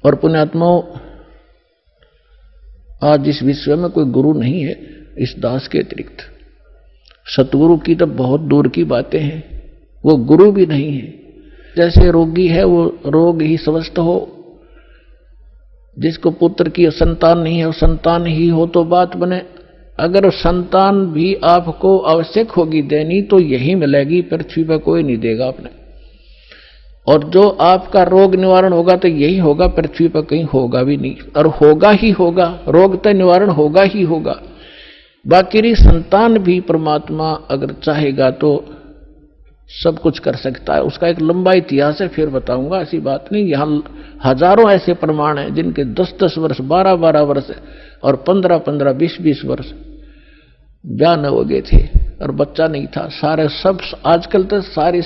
और पुण्यात्माओं, आज इस विश्व में कोई गुरु नहीं है इस दास के अतिरिक्त। सतगुरु की तो बहुत दूर की बातें हैं, वो गुरु भी नहीं है। जैसे रोगी है वो रोग ही स्वस्थ हो, जिसको पुत्र की संतान नहीं है वो संतान ही हो तो बात बने। अगर संतान भी आपको आवश्यक होगी देनी तो यही मिलेगी, पृथ्वी पर कोई नहीं देगा आपने। और जो आपका रोग निवारण होगा तो यही होगा, पृथ्वी पर कहीं होगा भी नहीं, और होगा ही होगा, रोग तो निवारण होगा ही होगा। बाकी संतान भी परमात्मा अगर चाहेगा तो सब कुछ कर सकता है। उसका एक लंबा इतिहास है, फिर बताऊंगा, ऐसी बात नहीं। यहां हजारों ऐसे प्रमाण हैं जिनके 10-10 वर्ष, 12-12 वर्ष और 15-15, 20-20 वर्ष ब्याह न हो गए थे और बच्चा नहीं था। सारे सब आजकल तो सारे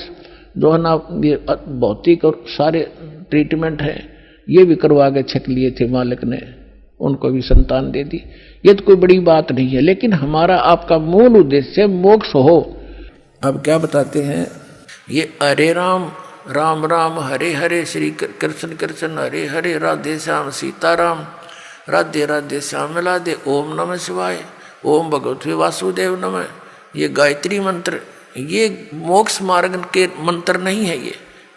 जो है ना ये भौतिक और सारे ट्रीटमेंट हैं, ये भी करवा के छक लिए थे मालिक ने, उनको भी संतान दे दी। ये तो कोई बड़ी बात नहीं है, लेकिन हमारा आपका मूल उद्देश्य मोक्ष हो। अब क्या बताते हैं, ये हरे राम राम राम हरे हरे, श्री कृष्ण कृष्ण हरे हरे, राधे श्याम सीताराम, राधे राधे श्याम राधे, ओम नमः शिवाय, ओम भगवते वासुदेव नमः। ये गायत्री मंत्र, ये मोक्ष मार्ग के मंत्र नहीं है,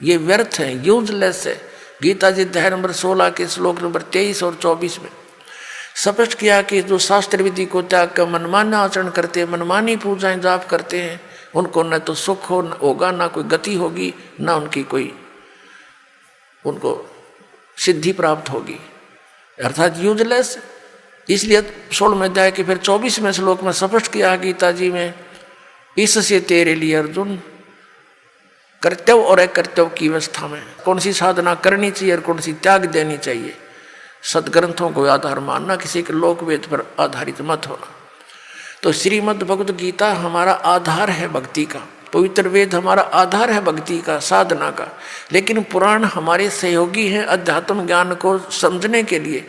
ये व्यर्थ है, यूजलेस है। गीता जी अध्याय नंबर 16 के श्लोक नंबर 23 और 24 में स्पष्ट किया कि जो शास्त्र विधि को त्याग कर मनमाना आचरण करते हैं, मनमानी पूजाएं जाप करते हैं, उनको न तो सुख होगा, ना कोई गति होगी, ना उनकी कोई उनको सिद्धि प्राप्त होगी, अर्थात यूजलेस। इसलिए 16वें अध्याय के फिर 24वें श्लोक में स्पष्ट किया गीता जी में, इससे तेरे लिए अर्जुन कर्तव्य और अकर्तव्य की अवस्था में कौन सी साधना करनी चाहिए और कौन सी त्याग देनी चाहिए। सदग्रंथों को आधार मानना, किसी के लोक वेद पर आधारित मत होना। तो श्रीमद् भगवत गीता हमारा आधार है भक्ति का, पवित्र वेद हमारा आधार है भक्ति का, साधना का। लेकिन पुराण हमारे सहयोगी हैं अध्यात्म ज्ञान को समझने के लिए।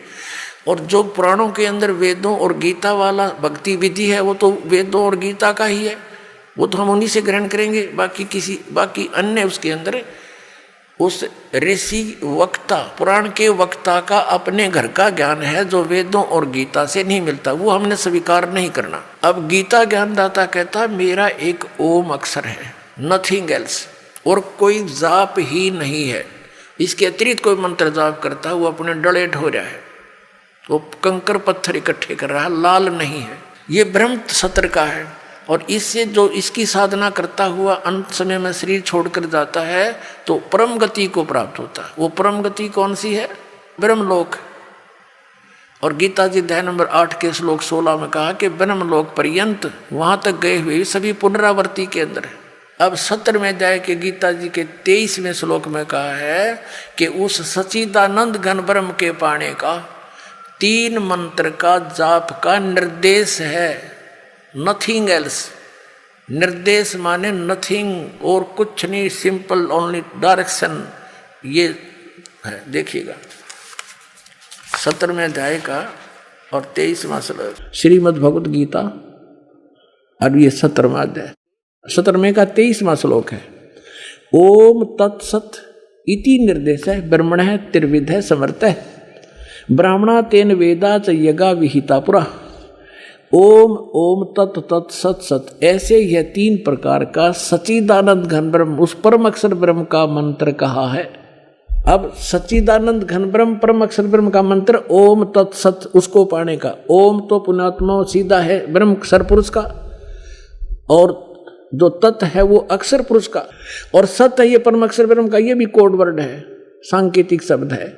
और जो पुराणों के अंदर वेदों और गीता वाला भक्ति विधि है वो तो वेदों और गीता का ही है, वो तो हम उन्हीं से ग्रहण करेंगे। बाकी अन्य उसके अंदर उस ऋषि वक्ता, पुराण के वक्ता का अपने घर का ज्ञान है जो वेदों और गीता से नहीं मिलता, वो हमने स्वीकार नहीं करना। अब गीता ज्ञानदाता कहता मेरा एक ओम अक्षर है, नथिंग एल्स, और कोई जाप ही नहीं है। इसके अतिरिक्त कोई मंत्र जाप करता है वो अपने डले ढो रहा है, वो कंकर पत्थर इकट्ठे कर रहा है, लाल नहीं है। ये ब्रह्म सत्र का है। और इससे जो इसकी साधना करता हुआ अंत समय में शरीर छोड़कर जाता है तो परम गति को प्राप्त होता है। वो परम गति कौन सी है? ब्रह्मलोक। और गीता जी अध्याय नंबर 8 के श्लोक 16 में कहा कि ब्रह्मलोक पर्यंत, वहां तक गए हुए सभी पुनरावृत्ति के अंदर है। अब 17वें अध्याय के गीता जी के 23वें श्लोक में कहा है कि उस सच्चिदानंद घन ब्रह्म के पाने का 3 मंत्र का जाप का निर्देश है, नथिंग एल्स। निर्देश माने नथिंग और कुछ नहीं, सिंपल ओनली डायरेक्शन। ये है, देखिएगा 17वें अध्याय का और 23वां श्लोक श्रीमद् भगवत गीता, और ये 17वां अध्याय 17वें का 23वां श्लोक है। ओम तत्सत इति निर्देश है, ब्रह्मण है त्रिविध है समर्थ है, ब्राह्मणा तेन वेदा च यज्ञा विहिता पुरा। ओम ओम तत् तत् सत सत, ऐसे यह 3 प्रकार का सच्चिदानंद घन ब्रह्म, उस परम अक्षर ब्रह्म का मंत्र कहा है। अब सच्चिदानंद घन ब्रह्म परम अक्षर ब्रह्म का मंत्र ओम तत् सत, उसको पाने का। ओम तो पुण्यात्मा सीधा है ब्रह्म सरपुरुष का, और जो तत् है वो अक्षर पुरुष का, और सत है ये परम अक्षर ब्रह्म का। ये भी कोड वर्ड है, सांकेतिक शब्द है।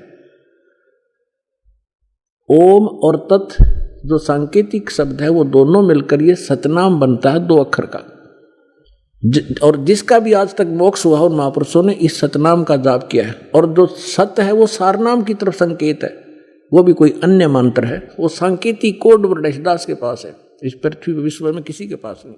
ओम और तत् जो सांकेतिक शब्द है वो दोनों मिलकर ये सतनाम बनता है, 2 अक्षर का। और जिसका भी आज तक मोक्ष हुआ उन महापुरुषों ने इस सतनाम का जाप किया है। और जो सत्य है वो सारनाम की तरफ संकेत है, वो भी कोई अन्य मंत्र है, वो सांकेतिक कोड वर्ड दास के पास है, इस पृथ्वी विश्व में किसी के पास नहीं।